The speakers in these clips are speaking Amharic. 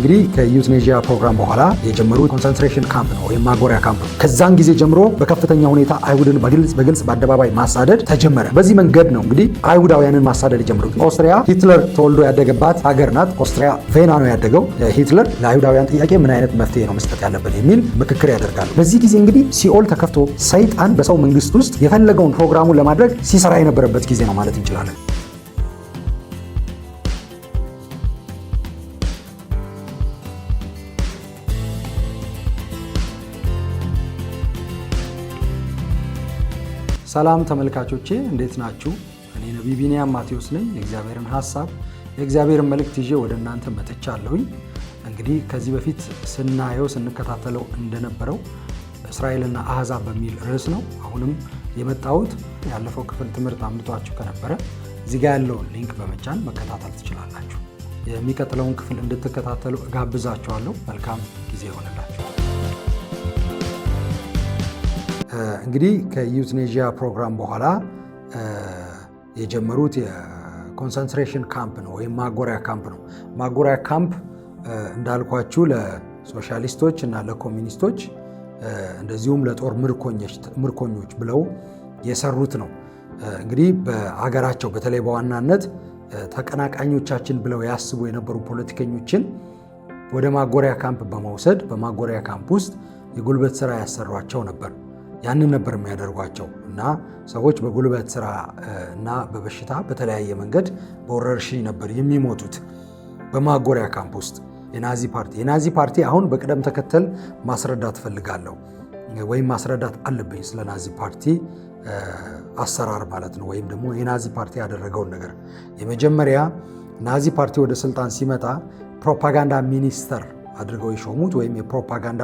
እንግዲህ ከዩትኔዥያ ፕሮግራም በኋላ የጀመሩ ኮንሰንትሬሽን ካምፕ ነው ወይም ማጎሪያ ካምፕ ነው። ከዛን ጊዜ ጀምሮ በከፍተኛ ሁኔታ አይሁድን በግልጽ በአደባባይ ማሳደድ ተጀመረ። በዚህ መንገድ ነው እንግዲህ አይሁዳውያንን ማሳደድ የጀመሩት። ኦስትሪያ ሂትለር ተወልዶ ያደገባት ሀገር ናት። ኦስትሪያ ቬና ነው ያደገው ሂትለር። ለአይሁዳውያን ጥያቄ ምን አይነት መፍትሄ ነው መስጠት ያለብን የሚል ምክክር ያደርጋሉ። በዚህ ጊዜ እንግዲህ ሲኦል ተከፍቶ ሰይጣን በሰው መንግስት ውስጥ የፈለገውን ፕሮግራሙን ለማድረግ ሲሰራ የነበረበት ጊዜ ነው ማለት እንችላለን። ሰላም ተመልካቾቼ እንዴት ናችሁ? እኔ ነቢይ ቢንያም ማቴዎስ ነኝ። የእግዚአብሔርን ሐሳብ የእግዚአብሔርን መልእክት ይዤ ወደ እናንተ መጥቻለሁኝ። እንግዲህ ከዚህ በፊት ስንከታተለው እንደነበረው እስራኤልና አሕዛብ በሚል ርዕስ ነው አሁንም የመጣሁት። ያለፈው ክፍል ትምህርት አምልጧችሁ ከነበረ እዚህ ጋር ያለውን ሊንክ በመጫን መከታተል ትችላላችሁ። የሚቀጥለውን ክፍል እንድትከታተሉ እጋብዛችኋለሁ። መልካም ጊዜ ይሆንላችሁ። እንግዲህ ከዩትኔዥያ ፕሮግራም በኋላ የጀመሩት የኮንሰንትሬሽን ካምፕ ነው ወይም ማጎሪያ ካምፕ ነው። ማጎሪያ ካምፕ እንዳልኳችሁ ለሶሻሊስቶች እና ለኮሚኒስቶች እንደዚሁም ለጦር ምርኮኞች ብለው የሰሩት ነው። እንግዲህ በሀገራቸው በተለይ በዋናነት ተቀናቃኞቻችን ብለው ያስቡ የነበሩ ፖለቲከኞችን ወደ ማጎሪያ ካምፕ በመውሰድ በማጎሪያ ካምፕ ውስጥ የጉልበት ስራ ያሰሯቸው ነበር። ያንን ነበር የሚያደርጓቸው እና ሰዎች በጉልበት ስራ እና በበሽታ በተለያየ መንገድ በወረርሽኝ ነበር የሚሞቱት በማጎሪያ ካምፕ ውስጥ። የናዚ ፓርቲ አሁን በቅደም ተከተል ማስረዳት ፈልጋለሁ ወይም ማስረዳት አለብኝ ስለ ናዚ ፓርቲ አሰራር ማለት ነው። ወይም ደግሞ የናዚ ፓርቲ ያደረገውን ነገር የመጀመሪያ ናዚ ፓርቲ ወደ ስልጣን ሲመጣ ፕሮፓጋንዳ ሚኒስተር አድርገው የሾሙት ወይም የፕሮፓጋንዳ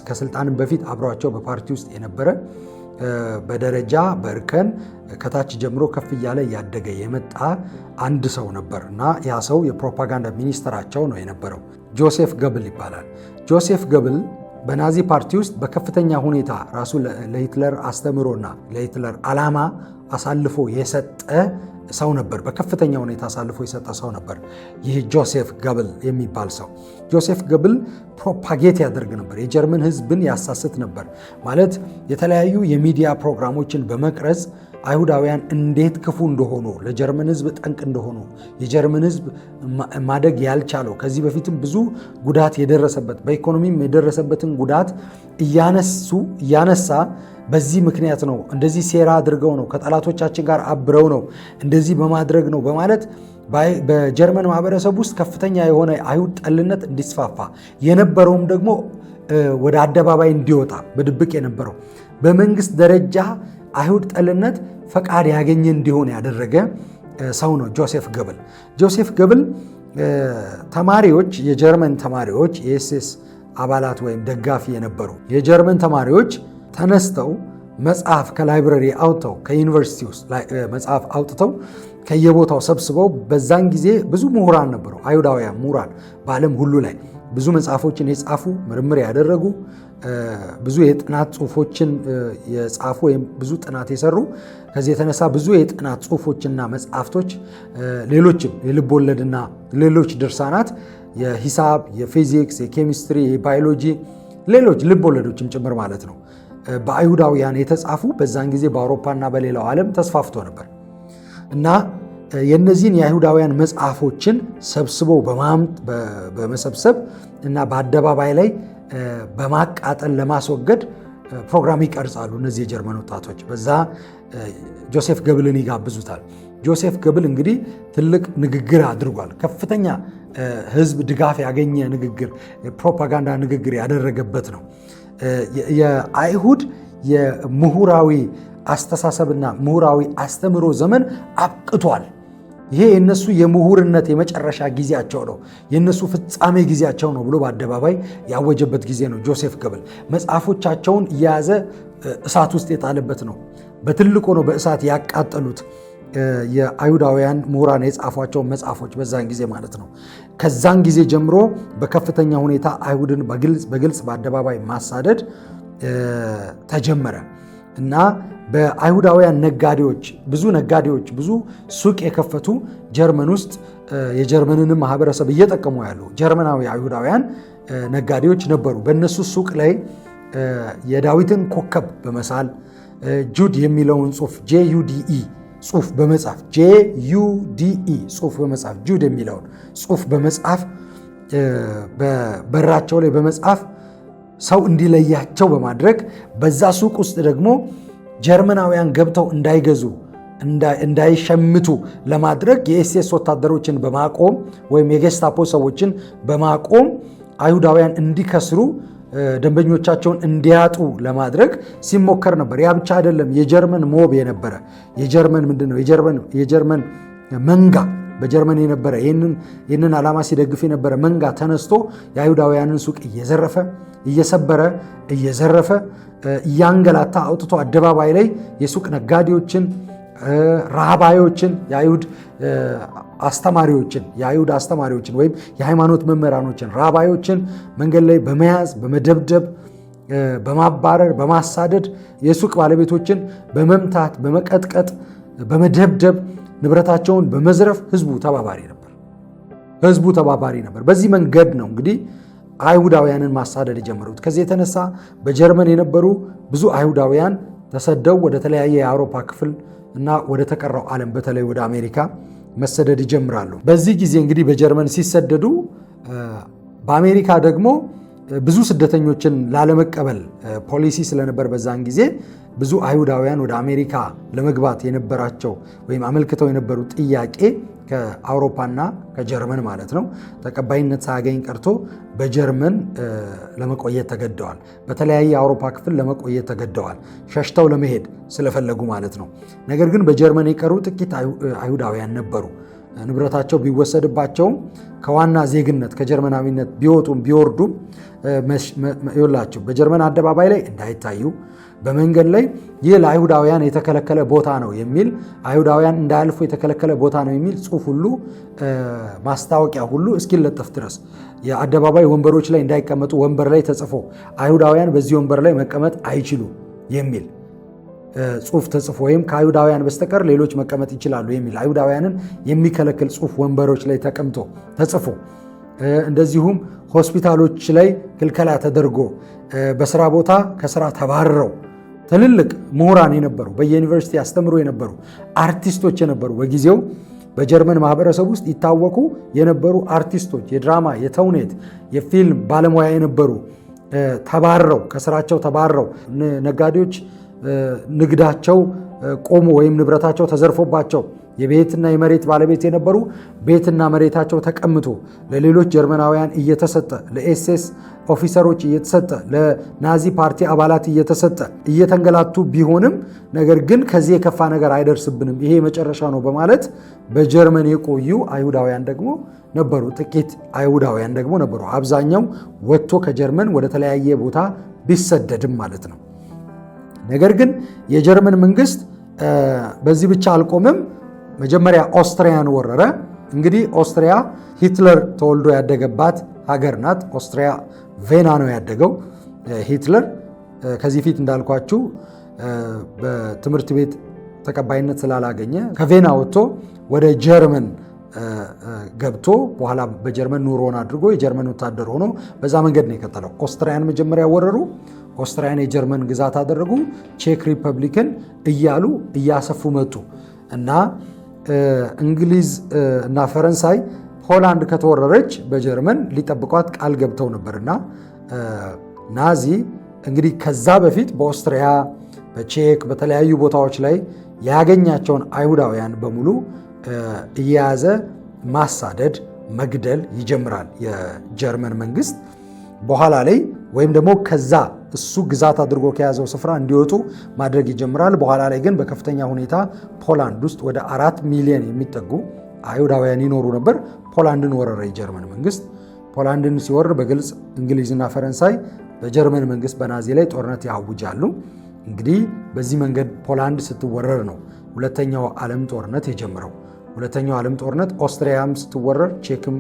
ከስልጣንም በፊት አብሯቸው በፓርቲ ውስጥ የነበረ በደረጃ በእርከን ከታች ጀምሮ ከፍ እያለ እያደገ የመጣ አንድ ሰው ነበር እና ያ ሰው የፕሮፓጋንዳ ሚኒስተራቸው ነው የነበረው። ጆሴፍ ገብል ይባላል። ጆሴፍ ገብል በናዚ ፓርቲ ውስጥ በከፍተኛ ሁኔታ ራሱ ለሂትለር አስተምሮና ለሂትለር ዓላማ አሳልፎ የሰጠ ሰው ነበር። በከፍተኛ ሁኔታ አሳልፎ የሰጠ ሰው ነበር ይህ ጆሴፍ ገብል የሚባል ሰው። ጆሴፍ ገብል ፕሮፓጌት ያደርግ ነበር። የጀርመን ሕዝብን ያሳስት ነበር። ማለት የተለያዩ የሚዲያ ፕሮግራሞችን በመቅረጽ አይሁዳውያን እንዴት ክፉ እንደሆኑ፣ ለጀርመን ሕዝብ ጠንቅ እንደሆኑ፣ የጀርመን ሕዝብ ማደግ ያልቻለው ከዚህ በፊትም ብዙ ጉዳት የደረሰበት በኢኮኖሚም የደረሰበትን ጉዳት እያነሳ በዚህ ምክንያት ነው እንደዚህ ሴራ አድርገው ነው ከጠላቶቻችን ጋር አብረው ነው እንደዚህ በማድረግ ነው በማለት በጀርመን ማህበረሰብ ውስጥ ከፍተኛ የሆነ አይሁድ ጠልነት እንዲስፋፋ የነበረውም ደግሞ ወደ አደባባይ እንዲወጣ በድብቅ የነበረው በመንግስት ደረጃ አይሁድ ጠልነት ፈቃድ ያገኘ እንዲሆን ያደረገ ሰው ነው ጆሴፍ ገብል። ጆሴፍ ገብል ተማሪዎች፣ የጀርመን ተማሪዎች፣ የኤስኤስ አባላት ወይም ደጋፊ የነበሩ የጀርመን ተማሪዎች ተነስተው መጽሐፍ ከላይብረሪ አውጥተው ከዩኒቨርሲቲ ውስጥ መጽሐፍ አውጥተው ከየቦታው ሰብስበው በዛን ጊዜ ብዙ ምሁራን ነበሩ፣ አይሁዳውያን ምሁራን በዓለም ሁሉ ላይ ብዙ መጽሐፎችን የጻፉ ምርምር ያደረጉ ብዙ የጥናት ጽሁፎችን የጻፉ ወይም ብዙ ጥናት የሰሩ ከዚህ የተነሳ ብዙ የጥናት ጽሁፎችና መጽሐፍቶች ሌሎችም የልብ ወለድና ሌሎች ድርሳናት የሂሳብ፣ የፊዚክስ፣ የኬሚስትሪ፣ የባዮሎጂ ሌሎች ልብ ወለዶችም ጭምር ማለት ነው በአይሁዳውያን የተጻፉ በዛን ጊዜ በአውሮፓና በሌላው ዓለም ተስፋፍቶ ነበር እና የነዚህን የአይሁዳውያን መጽሐፎችን ሰብስበው በመሰብሰብ እና በአደባባይ ላይ በማቃጠል ለማስወገድ ፕሮግራም ይቀርጻሉ። እነዚህ የጀርመን ወጣቶች በዛ ጆሴፍ ገብልን ይጋብዙታል። ጆሴፍ ገብል እንግዲህ ትልቅ ንግግር አድርጓል። ከፍተኛ ሕዝብ ድጋፍ ያገኘ ንግግር፣ ፕሮፓጋንዳ ንግግር ያደረገበት ነው። የአይሁድ የምሁራዊ አስተሳሰብና ምሁራዊ አስተምሮ ዘመን አብቅቷል። ይሄ የነሱ የምሁርነት የመጨረሻ ጊዜያቸው ነው፣ የነሱ ፍጻሜ ጊዜያቸው ነው ብሎ በአደባባይ ያወጀበት ጊዜ ነው። ጆሴፍ ገብል መጽሐፎቻቸውን እየያዘ እሳት ውስጥ የጣለበት ነው። በትልቁ ነው በእሳት ያቃጠሉት የአይሁዳውያን ምሁራን የጻፏቸው መጽሐፎች በዛን ጊዜ ማለት ነው። ከዛን ጊዜ ጀምሮ በከፍተኛ ሁኔታ አይሁድን በግልጽ በአደባባይ ማሳደድ ተጀመረ እና በአይሁዳውያን ነጋዴዎች ብዙ ሱቅ የከፈቱ ጀርመን ውስጥ የጀርመንንም ማህበረሰብ እየጠቀሙ ያሉ ጀርመናዊ አይሁዳውያን ነጋዴዎች ነበሩ። በእነሱ ሱቅ ላይ የዳዊትን ኮከብ በመሳል ጁድ የሚለውን ጽሑፍ JUDE ጽሑፍ በመጻፍ JUDE ጽሑፍ በመጻፍ ጁድ የሚለውን ጽሑፍ በመጻፍ በበራቸው ላይ በመጻፍ ሰው እንዲለያቸው በማድረግ በዛ ሱቅ ውስጥ ደግሞ ጀርመናውያን ገብተው እንዳይገዙ እንዳይሸምቱ ለማድረግ የኤስኤስ ወታደሮችን በማቆም ወይም የጌስታፖ ሰዎችን በማቆም አይሁዳውያን እንዲከስሩ ደንበኞቻቸውን እንዲያጡ ለማድረግ ሲሞከር ነበር። ያ ብቻ አይደለም። የጀርመን ሞብ የነበረ የጀርመን ምንድነው የጀርመን መንጋ በጀርመን የነበረ ይህንን ዓላማ ሲደግፍ የነበረ መንጋ ተነስቶ የአይሁዳውያንን ሱቅ እየዘረፈ እየሰበረ እየዘረፈ እያንገላታ አውጥቶ አደባባይ ላይ የሱቅ ነጋዴዎችን፣ ራህባዮችን፣ የአይሁድ አስተማሪዎችን ወይም የሃይማኖት መምህራኖችን፣ ራህባዮችን መንገድ ላይ በመያዝ በመደብደብ፣ በማባረር፣ በማሳደድ የሱቅ ባለቤቶችን በመምታት፣ በመቀጥቀጥ፣ በመደብደብ ንብረታቸውን በመዝረፍ ህዝቡ ተባባሪ ነበር። በዚህ መንገድ ነው እንግዲህ አይሁዳውያንን ማሳደድ የጀመሩት። ከዚህ የተነሳ በጀርመን የነበሩ ብዙ አይሁዳውያን ተሰደው ወደ ተለያየ የአውሮፓ ክፍል እና ወደ ተቀረው ዓለም በተለይ ወደ አሜሪካ መሰደድ ይጀምራሉ። በዚህ ጊዜ እንግዲህ በጀርመን ሲሰደዱ በአሜሪካ ደግሞ ብዙ ስደተኞችን ላለመቀበል ፖሊሲ ስለነበር በዛን ጊዜ ብዙ አይሁዳውያን ወደ አሜሪካ ለመግባት የነበራቸው ወይም አመልክተው የነበሩ ጥያቄ ከአውሮፓና ከጀርመን ማለት ነው ተቀባይነት ሳያገኝ ቀርቶ በጀርመን ለመቆየት ተገደዋል። በተለያየ የአውሮፓ ክፍል ለመቆየት ተገደዋል፣ ሸሽተው ለመሄድ ስለፈለጉ ማለት ነው። ነገር ግን በጀርመን የቀሩ ጥቂት አይሁዳውያን ነበሩ። ንብረታቸው ቢወሰድባቸውም ከዋና ዜግነት ከጀርመናዊነት ቢወጡም ቢወርዱም ይላቸው በጀርመን አደባባይ ላይ እንዳይታዩ፣ በመንገድ ላይ ይህ ለአይሁዳውያን የተከለከለ ቦታ ነው የሚል አይሁዳውያን እንዳያልፉ የተከለከለ ቦታ ነው የሚል ጽሑፍ ሁሉ ማስታወቂያ ሁሉ እስኪለጠፍ ድረስ የአደባባይ ወንበሮች ላይ እንዳይቀመጡ ወንበር ላይ ተጽፎ አይሁዳውያን በዚህ ወንበር ላይ መቀመጥ አይችሉ የሚል ጽሑፍ ተጽፎ ወይም ከአይሁዳውያን በስተቀር ሌሎች መቀመጥ ይችላሉ የሚል አይሁዳውያንን የሚከለክል ጽሑፍ ወንበሮች ላይ ተቀምጦ ተጽፎ፣ እንደዚሁም ሆስፒታሎች ላይ ክልከላ ተደርጎ በስራ ቦታ ከስራ ተባረው ትልልቅ ምሁራን የነበሩ በየዩኒቨርሲቲ ያስተምሩ የነበሩ አርቲስቶች የነበሩ በጊዜው በጀርመን ማህበረሰብ ውስጥ ይታወቁ የነበሩ አርቲስቶች፣ የድራማ፣ የተውኔት፣ የፊልም ባለሙያ የነበሩ ተባረው ከስራቸው ተባረው ነጋዴዎች ንግዳቸው ቆሞ ወይም ንብረታቸው ተዘርፎባቸው የቤትና የመሬት ባለቤት የነበሩ ቤትና መሬታቸው ተቀምቶ ለሌሎች ጀርመናውያን እየተሰጠ ለኤስኤስ ኦፊሰሮች እየተሰጠ ለናዚ ፓርቲ አባላት እየተሰጠ እየተንገላቱ ቢሆንም ነገር ግን ከዚህ የከፋ ነገር አይደርስብንም፣ ይሄ መጨረሻ ነው በማለት በጀርመን የቆዩ አይሁዳውያን ደግሞ ነበሩ። ጥቂት አይሁዳውያን ደግሞ ነበሩ። አብዛኛው ወጥቶ ከጀርመን ወደ ተለያየ ቦታ ቢሰደድም ማለት ነው። ነገር ግን የጀርመን መንግስት በዚህ ብቻ አልቆምም። መጀመሪያ ኦስትሪያን ወረረ። እንግዲህ ኦስትሪያ ሂትለር ተወልዶ ያደገባት ሀገር ናት። ኦስትሪያ ቬና ነው ያደገው ሂትለር። ከዚህ ፊት እንዳልኳችሁ በትምህርት ቤት ተቀባይነት ስላላገኘ ከቬና ወጥቶ ወደ ጀርመን ገብቶ በኋላ በጀርመን ኑሮን አድርጎ የጀርመን ወታደር ሆኖ በዛ መንገድ ነው የቀጠለው። ኦስትሪያን መጀመሪያ ወረሩ። ኦስትሪያን የጀርመን ግዛት አደረጉ። ቼክ ሪፐብሊክን እያሉ እያሰፉ መጡ እና እንግሊዝ እና ፈረንሳይ ሆላንድ ከተወረረች በጀርመን ሊጠብቋት ቃል ገብተው ነበርና ናዚ እንግዲህ ከዛ በፊት በኦስትሪያ በቼክ በተለያዩ ቦታዎች ላይ ያገኛቸውን አይሁዳውያን በሙሉ እየያዘ ማሳደድ፣ መግደል ይጀምራል የጀርመን መንግስት። በኋላ ላይ ወይም ደግሞ ከዛ እሱ ግዛት አድርጎ ከያዘው ስፍራ እንዲወጡ ማድረግ ይጀምራል። በኋላ ላይ ግን በከፍተኛ ሁኔታ ፖላንድ ውስጥ ወደ 4 ሚሊዮን የሚጠጉ አይሁዳውያን ይኖሩ ነበር። ፖላንድን ወረረ የጀርመን መንግስት። ፖላንድን ሲወር በግልጽ እንግሊዝና ፈረንሳይ በጀርመን መንግስት በናዚ ላይ ጦርነት ያውጃሉ። እንግዲህ በዚህ መንገድ ፖላንድ ስትወረር ነው ሁለተኛው ዓለም ጦርነት የጀመረው። ሁለተኛው ዓለም ጦርነት ኦስትሪያም ስትወረር ቼክም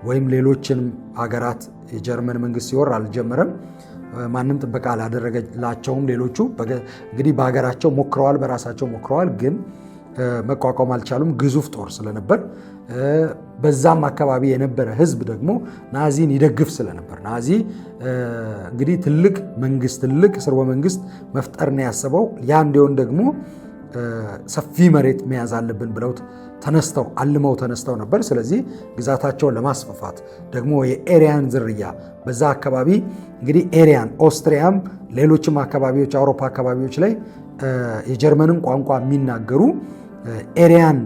ወይም ሌሎችንም ሀገራት የጀርመን መንግስት ሲወር አልጀመረም። ማንም ጥበቃ አላደረገላቸውም። ሌሎቹ እንግዲህ በሀገራቸው ሞክረዋል፣ በራሳቸው ሞክረዋል፣ ግን መቋቋም አልቻሉም። ግዙፍ ጦር ስለነበር በዛም አካባቢ የነበረ ህዝብ ደግሞ ናዚን ይደግፍ ስለነበር ናዚ እንግዲህ ትልቅ መንግስት ትልቅ ስርወ መንግስት መፍጠር ነው ያሰበው። ያ እንዲሆን ደግሞ ሰፊ መሬት መያዝ አለብን ብለው አልመው ተነስተው ነበር። ስለዚህ ግዛታቸውን ለማስፋፋት ደግሞ የኤሪያን ዝርያ በዛ አካባቢ እንግዲህ ኤሪያን ኦስትሪያም ሌሎችም አካባቢዎች አውሮፓ አካባቢዎች ላይ የጀርመንን ቋንቋ የሚናገሩ ኤሪያን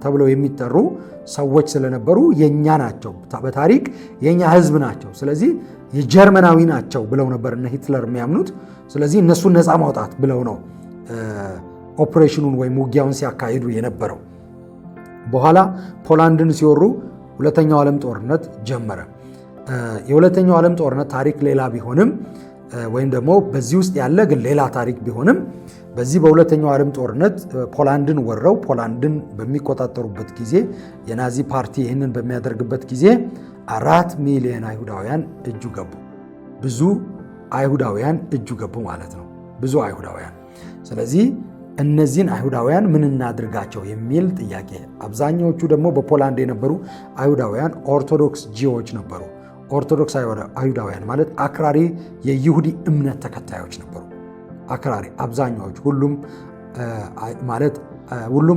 ተብለው የሚጠሩ ሰዎች ስለነበሩ የኛ ናቸው፣ በታሪክ የኛ ህዝብ ናቸው፣ ስለዚህ የጀርመናዊ ናቸው ብለው ነበር እነ ሂትለር የሚያምኑት። ስለዚህ እነሱን ነፃ ማውጣት ብለው ነው ኦፕሬሽኑን ወይም ውጊያውን ሲያካሂዱ የነበረው። በኋላ ፖላንድን ሲወሩ ሁለተኛው ዓለም ጦርነት ጀመረ። የሁለተኛው ዓለም ጦርነት ታሪክ ሌላ ቢሆንም ወይም ደግሞ በዚህ ውስጥ ያለ ግን ሌላ ታሪክ ቢሆንም በዚህ በሁለተኛው ዓለም ጦርነት ፖላንድን ወረው ፖላንድን በሚቆጣጠሩበት ጊዜ የናዚ ፓርቲ ይህንን በሚያደርግበት ጊዜ 4 ሚሊዮን አይሁዳውያን እጁ ገቡ። ብዙ አይሁዳውያን እጁ ገቡ ማለት ነው፣ ብዙ አይሁዳውያን። ስለዚህ እነዚህን አይሁዳውያን ምን እናድርጋቸው የሚል ጥያቄ። አብዛኛዎቹ ደግሞ በፖላንድ የነበሩ አይሁዳውያን ኦርቶዶክስ ጂዎች ነበሩ። ኦርቶዶክስ አይሁዳውያን ማለት አክራሪ የይሁዲ እምነት ተከታዮች ነበሩ። አክራሪ አብዛኛዎቹ፣ ሁሉም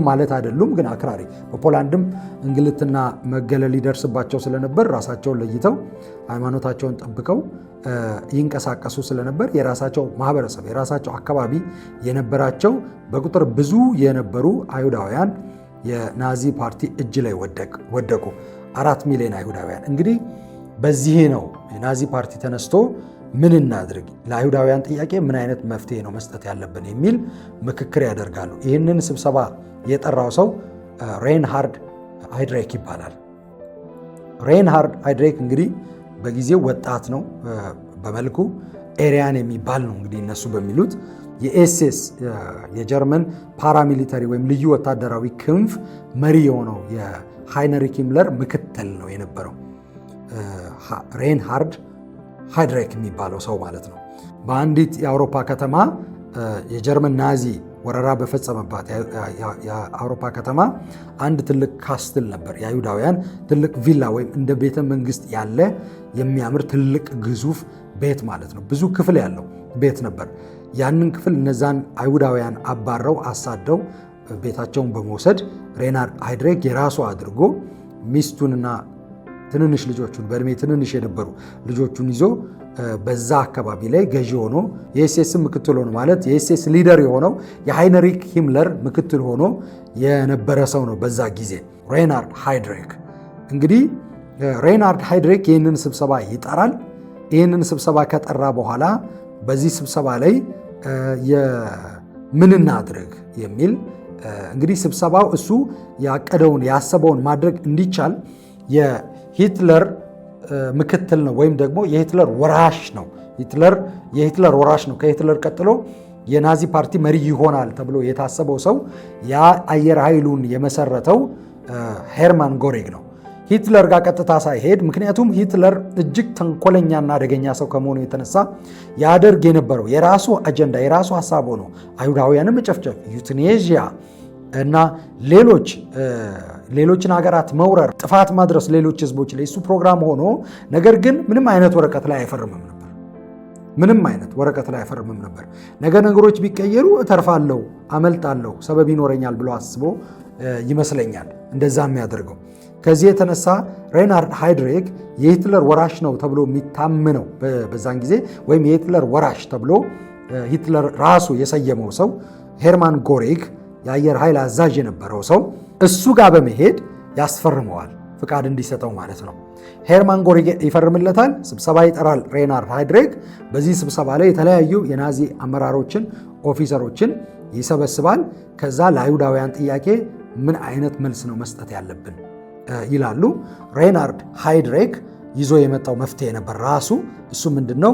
ማለት አይደሉም፣ ግን አክራሪ። በፖላንድም እንግልትና መገለል ሊደርስባቸው ስለነበር ራሳቸውን ለይተው ሃይማኖታቸውን ጠብቀው ይንቀሳቀሱ ስለነበር የራሳቸው ማህበረሰብ የራሳቸው አካባቢ የነበራቸው በቁጥር ብዙ የነበሩ አይሁዳውያን የናዚ ፓርቲ እጅ ላይ ወደቁ። 4 ሚሊዮን አይሁዳውያን። እንግዲህ በዚህ ነው የናዚ ፓርቲ ተነስቶ ምን እናድርግ፣ ለአይሁዳውያን ጥያቄ ምን አይነት መፍትሄ ነው መስጠት ያለብን የሚል ምክክር ያደርጋሉ። ይህንን ስብሰባ የጠራው ሰው ሬንሃርድ ሃይድሬክ ይባላል። ሬንሃርድ ሃይድሬክ እንግዲህ በጊዜው ወጣት ነው፣ በመልኩ ኤሪያን የሚባል ነው። እንግዲህ እነሱ በሚሉት የኤስኤስ የጀርመን ፓራሚሊተሪ ወይም ልዩ ወታደራዊ ክንፍ መሪ የሆነው የሃይነሪክ ሂምለር ምክትል ነው የነበረው ሬንሃርድ ሃይድሬክ የሚባለው ሰው ማለት ነው። በአንዲት የአውሮፓ ከተማ የጀርመን ናዚ ወረራ በፈጸመባት የአውሮፓ ከተማ አንድ ትልቅ ካስትል ነበር፣ የአይሁዳውያን ትልቅ ቪላ ወይም እንደ ቤተ መንግስት ያለ የሚያምር ትልቅ ግዙፍ ቤት ማለት ነው። ብዙ ክፍል ያለው ቤት ነበር። ያንን ክፍል እነዛን አይሁዳውያን አባረው አሳደው ቤታቸውን በመውሰድ ሬንሃርድ ሃይድሬክ የራሱ አድርጎ ሚስቱንና ትንንሽ ልጆቹን በእድሜ ትንንሽ የነበሩ ልጆቹን ይዞ በዛ አካባቢ ላይ ገዢ ሆኖ የኤስኤስ ምክትል ሆኖ ማለት የኤስኤስ ሊደር የሆነው የሃይነሪክ ሂምለር ምክትል ሆኖ የነበረ ሰው ነው በዛ ጊዜ ሬንሃርድ ሃይድሬክ። እንግዲህ ሬንሃርድ ሃይድሬክ ይህንን ስብሰባ ይጠራል። ይህንን ስብሰባ ከጠራ በኋላ በዚህ ስብሰባ ላይ ምን እናድርግ የሚል እንግዲህ ስብሰባው እሱ ያቀደውን ያሰበውን ማድረግ እንዲቻል የሂትለር ምክትል ነው ወይም ደግሞ የሂትለር ወራሽ ነው። የሂትለር ወራሽ ነው። ከሂትለር ቀጥሎ የናዚ ፓርቲ መሪ ይሆናል ተብሎ የታሰበው ሰው የአየር ኃይሉን የመሰረተው ሄርማን ጎሪግ ነው። ሂትለር ጋር ቀጥታ ሳይሄድ፣ ምክንያቱም ሂትለር እጅግ ተንኮለኛና አደገኛ ሰው ከመሆኑ የተነሳ ያደርግ የነበረው የራሱ አጀንዳ የራሱ ሀሳብ ሆኖ አይሁዳውያንን መጨፍጨፍ፣ ዩትኔዥያ እና ሌሎችን ሀገራት መውረር፣ ጥፋት ማድረስ ሌሎች ህዝቦች ላይ እሱ ፕሮግራም ሆኖ ነገር ግን ምንም አይነት ወረቀት ላይ አይፈርምም ነበር። ምንም አይነት ወረቀት ላይ አይፈርምም ነበር። ነገሮች ቢቀየሩ እተርፋለሁ፣ አመልጣለሁ፣ ሰበብ ይኖረኛል ብሎ አስቦ ይመስለኛል እንደዛ የሚያደርገው። ከዚህ የተነሳ ሬንሃርድ ሃይድሬክ የሂትለር ወራሽ ነው ተብሎ የሚታምነው በዛን ጊዜ ወይም የሂትለር ወራሽ ተብሎ ሂትለር ራሱ የሰየመው ሰው ሄርማን ጎሪግ የአየር ኃይል አዛዥ የነበረው ሰው እሱ ጋር በመሄድ ያስፈርመዋል፣ ፍቃድ እንዲሰጠው ማለት ነው። ሄርማን ጎሪግ ይፈርምለታል። ስብሰባ ይጠራል ሬንሃርድ ሃይድሬክ። በዚህ ስብሰባ ላይ የተለያዩ የናዚ አመራሮችን፣ ኦፊሰሮችን ይሰበስባል። ከዛ ለአይሁዳውያን ጥያቄ ምን አይነት መልስ ነው መስጠት ያለብን ይላሉ። ሬንሃርድ ሃይድሬክ ይዞ የመጣው መፍትሄ ነበር ራሱ። እሱ ምንድነው?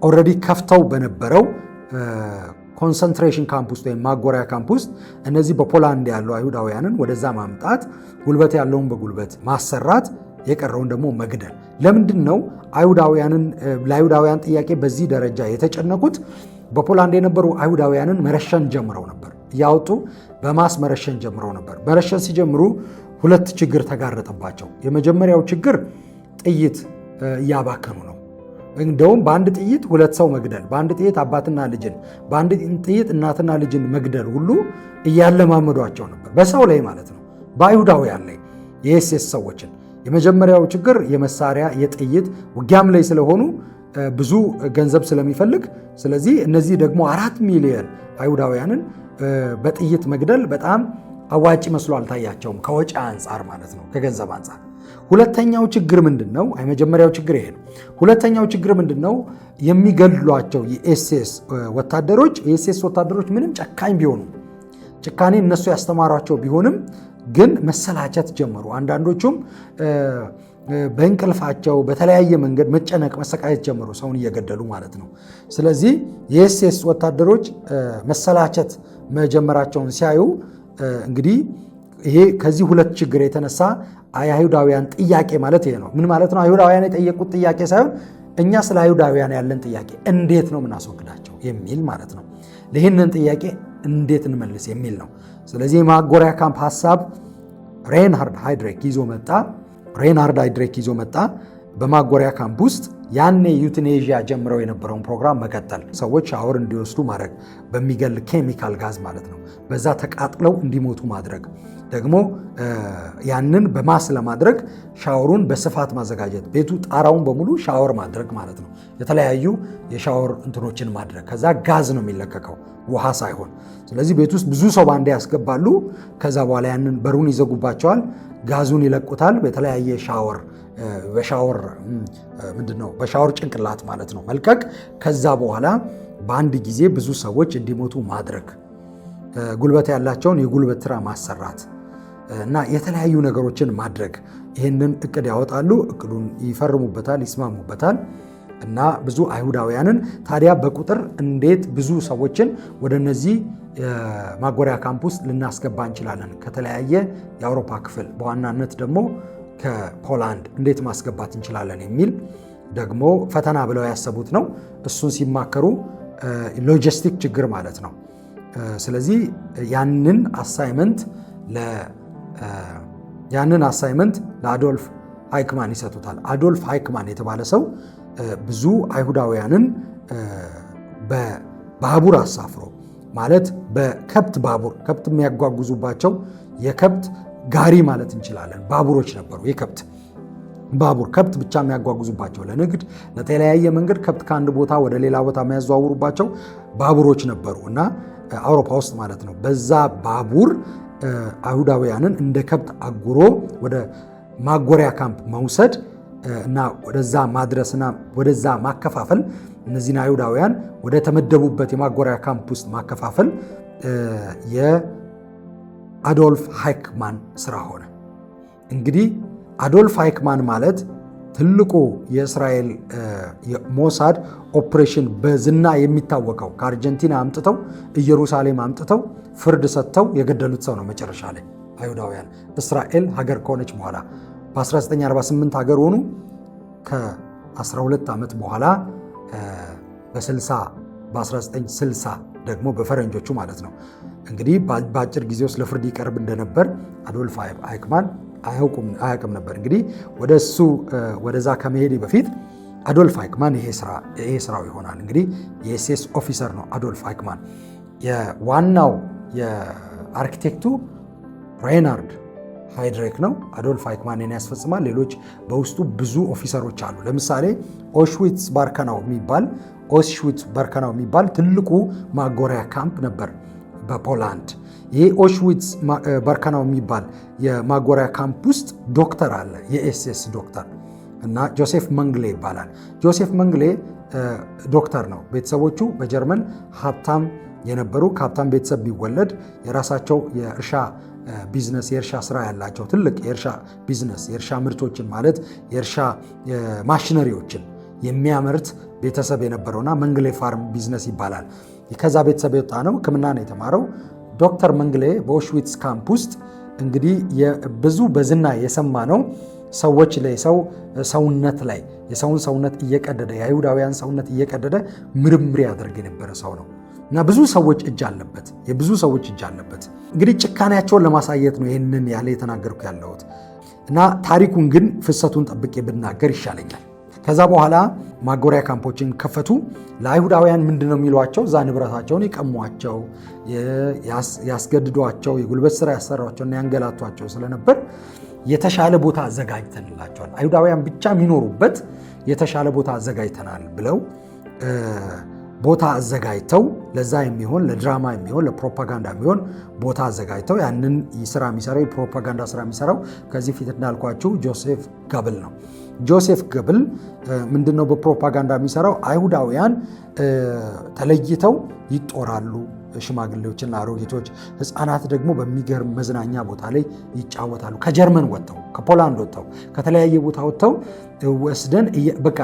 ኦልሬዲ ከፍተው በነበረው ኮንሰንትሬሽን ካምፕ ውስጥ ወይም ማጎሪያ ካምፕ ውስጥ እነዚህ በፖላንድ ያሉ አይሁዳውያንን ወደዛ ማምጣት፣ ጉልበት ያለውን በጉልበት ማሰራት፣ የቀረውን ደግሞ መግደል። ለምንድን ነው ለአይሁዳውያን ጥያቄ በዚህ ደረጃ የተጨነቁት? በፖላንድ የነበሩ አይሁዳውያንን መረሸን ጀምረው ነበር። እያወጡ በማስ መረሸን ጀምረው ነበር። መረሸን ሲጀምሩ ሁለት ችግር ተጋረጠባቸው። የመጀመሪያው ችግር ጥይት እያባከኑ ነው። እንደውም በአንድ ጥይት ሁለት ሰው መግደል፣ በአንድ ጥይት አባትና ልጅን፣ በአንድ ጥይት እናትና ልጅን መግደል ሁሉ እያለማመዷቸው ነበር። በሰው ላይ ማለት ነው፣ በአይሁዳውያን ላይ የኤስኤስ ሰዎችን። የመጀመሪያው ችግር የመሳሪያ የጥይት ውጊያም ላይ ስለሆኑ ብዙ ገንዘብ ስለሚፈልግ፣ ስለዚህ እነዚህ ደግሞ 4 ሚሊዮን አይሁዳውያንን በጥይት መግደል በጣም አዋጭ መስሎ አልታያቸውም፣ ከወጪ አንጻር ማለት ነው፣ ከገንዘብ አንጻር። ሁለተኛው ችግር ምንድን ነው? የመጀመሪያው ችግር ይሄ ነው። ሁለተኛው ችግር ምንድን ነው? የሚገድሏቸው የኤስኤስ ወታደሮች ምንም ጨካኝ ቢሆኑ፣ ጭካኔ እነሱ ያስተማሯቸው ቢሆንም ግን መሰላቸት ጀመሩ። አንዳንዶቹም በእንቅልፋቸው በተለያየ መንገድ መጨነቅ፣ መሰቃየት ጀመሩ፣ ሰውን እየገደሉ ማለት ነው። ስለዚህ የኤስኤስ ወታደሮች መሰላቸት መጀመራቸውን ሲያዩ እንግዲህ ይሄ ከዚህ ሁለት ችግር የተነሳ የአይሁዳውያን ጥያቄ ማለት ይሄ ነው። ምን ማለት ነው? አይሁዳውያን የጠየቁት ጥያቄ ሳይሆን እኛ ስለ አይሁዳውያን ያለን ጥያቄ እንዴት ነው ምናስወግዳቸው የሚል ማለት ነው። ይህንን ጥያቄ እንዴት እንመልስ የሚል ነው። ስለዚህ የማጎሪያ ካምፕ ሀሳብ ሬንሃርድ ሃይድሪክ ይዞ መጣ። በማጎሪያ ካምፕ ውስጥ ያኔ ዩትኔዥያ ጀምረው የነበረውን ፕሮግራም መቀጠል፣ ሰዎች ሻወር እንዲወስዱ ማድረግ፣ በሚገል ኬሚካል ጋዝ ማለት ነው፣ በዛ ተቃጥለው እንዲሞቱ ማድረግ፣ ደግሞ ያንን በማስ ለማድረግ ሻወሩን በስፋት ማዘጋጀት፣ ቤቱ ጣራውን በሙሉ ሻወር ማድረግ ማለት ነው። የተለያዩ የሻወር እንትኖችን ማድረግ፣ ከዛ ጋዝ ነው የሚለቀቀው ውሃ ሳይሆን። ስለዚህ ቤት ውስጥ ብዙ ሰው ባንዴ ያስገባሉ። ከዛ በኋላ ያንን በሩን ይዘጉባቸዋል፣ ጋዙን ይለቁታል። በተለያየ በሻወር ጭንቅላት ማለት ነው መልቀቅ። ከዛ በኋላ በአንድ ጊዜ ብዙ ሰዎች እንዲሞቱ ማድረግ፣ ጉልበት ያላቸውን የጉልበት ስራ ማሰራት እና የተለያዩ ነገሮችን ማድረግ። ይህንን እቅድ ያወጣሉ፣ እቅዱን ይፈርሙበታል፣ ይስማሙበታል። እና ብዙ አይሁዳውያንን ታዲያ በቁጥር እንዴት ብዙ ሰዎችን ወደ እነዚህ ማጎሪያ ካምፕ ውስጥ ልናስገባ እንችላለን? ከተለያየ የአውሮፓ ክፍል በዋናነት ደግሞ ከፖላንድ እንዴት ማስገባት እንችላለን የሚል ደግሞ ፈተና ብለው ያሰቡት ነው። እሱን ሲማከሩ ሎጂስቲክ ችግር ማለት ነው። ስለዚህ ያንን አሳይመንት ለአዶልፍ ሃይክማን ይሰጡታል። አዶልፍ ሃይክማን የተባለ ሰው ብዙ አይሁዳውያንን በባቡር አሳፍሮ ማለት በከብት ባቡር፣ ከብት የሚያጓጉዙባቸው የከብት ጋሪ ማለት እንችላለን፣ ባቡሮች ነበሩ። የከብት ባቡር ከብት ብቻ የሚያጓጉዙባቸው ለንግድ፣ ለተለያየ መንገድ ከብት ከአንድ ቦታ ወደ ሌላ ቦታ የሚያዘዋውሩባቸው ባቡሮች ነበሩ እና አውሮፓ ውስጥ ማለት ነው። በዛ ባቡር አይሁዳውያንን እንደ ከብት አጉሮ ወደ ማጎሪያ ካምፕ መውሰድ እና ወደዛ ማድረስና ወደዛ ማከፋፈል፣ እነዚህን አይሁዳውያን ወደ ተመደቡበት የማጎሪያ ካምፕ ውስጥ ማከፋፈል የአዶልፍ ሃይክማን ስራ ሆነ። እንግዲህ አዶልፍ ሃይክማን ማለት ትልቁ የእስራኤል ሞሳድ ኦፕሬሽን በዝና የሚታወቀው ከአርጀንቲና አምጥተው ኢየሩሳሌም አምጥተው ፍርድ ሰጥተው የገደሉት ሰው ነው። መጨረሻ ላይ አይሁዳውያን እስራኤል ሀገር ከሆነች በኋላ በ1948 ሀገር ሆኑ። ከ12 ዓመት በኋላ በ1960 ደግሞ በፈረንጆቹ ማለት ነው። እንግዲህ በአጭር ጊዜ ውስጥ ለፍርድ ይቀርብ እንደነበር አዶልፍ ሃይክማን አያውቅም ነበር። እንግዲህ ወደዛ ከመሄድ በፊት አዶልፍ ሃይክማን ይሄ ስራው ይሆናል። እንግዲህ የኤስኤስ ኦፊሰር ነው አዶልፍ ሃይክማን። የዋናው የአርኪቴክቱ ሬናርድ ሃይድሪክ ነው። አዶልፍ ሃይክማንን ያስፈጽማል። ሌሎች በውስጡ ብዙ ኦፊሰሮች አሉ። ለምሳሌ ኦሽዊትስ በርከናው የሚባል ትልቁ ማጎሪያ ካምፕ ነበር በፖላንድ። ይሄ ኦሽዊትስ በርከናው የሚባል የማጎሪያ ካምፕ ውስጥ ዶክተር አለ፣ የኤስኤስ ዶክተር እና ጆሴፍ መንግሌ ይባላል። ጆሴፍ መንግሌ ዶክተር ነው። ቤተሰቦቹ በጀርመን ሀብታም የነበሩ፣ ከሀብታም ቤተሰብ ቢወለድ የራሳቸው የእርሻ ቢዝነስ፣ የእርሻ ስራ ያላቸው ትልቅ የእርሻ ቢዝነስ፣ የእርሻ ምርቶችን ማለት የእርሻ ማሽነሪዎችን የሚያመርት ቤተሰብ የነበረውና መንግሌ ፋርም ቢዝነስ ይባላል። ከዛ ቤተሰብ የወጣ ነው። ሕክምና ነው የተማረው። ዶክተር መንግሌ በኦሽዊትስ ካምፕ ውስጥ እንግዲህ ብዙ በዝና የሰማ ነው ሰዎች ላይ ሰውነት ላይ የሰውን ሰውነት እየቀደደ የአይሁዳውያን ሰውነት እየቀደደ ምርምር ያደርግ የነበረ ሰው ነው እና ብዙ ሰዎች እጅ አለበት፣ የብዙ ሰዎች እጅ አለበት። እንግዲህ ጭካኔያቸውን ለማሳየት ነው ይህንን ያለ የተናገርኩ ያለሁት እና ታሪኩን ግን ፍሰቱን ጠብቄ ብናገር ይሻለኛል። ከዛ በኋላ ማጎሪያ ካምፖችን ከፈቱ። ለአይሁዳውያን ምንድን ነው የሚሏቸው? እዛ ንብረታቸውን የቀሟቸው፣ ያስገድዷቸው፣ የጉልበት ስራ ያሰሯቸውና ያንገላቷቸው ስለነበር የተሻለ ቦታ አዘጋጅተንላቸዋል፣ አይሁዳውያን ብቻ የሚኖሩበት የተሻለ ቦታ አዘጋጅተናል ብለው ቦታ አዘጋጅተው ለዛ የሚሆን ለድራማ የሚሆን ለፕሮፓጋንዳ የሚሆን ቦታ አዘጋጅተው ያንን ስራ የሚሰራው የፕሮፓጋንዳ ስራ የሚሰራው ከዚህ ፊት እንዳልኳችሁ ጆሴፍ ገብል ነው። ጆሴፍ ገብል ምንድነው በፕሮፓጋንዳ የሚሰራው? አይሁዳውያን ተለይተው ይጦራሉ፣ ሽማግሌዎችና አሮጊቶች፣ ህፃናት ደግሞ በሚገርም መዝናኛ ቦታ ላይ ይጫወታሉ። ከጀርመን ወጥተው ከፖላንድ ወጥተው ከተለያየ ቦታ ወጥተው ወስደን በቃ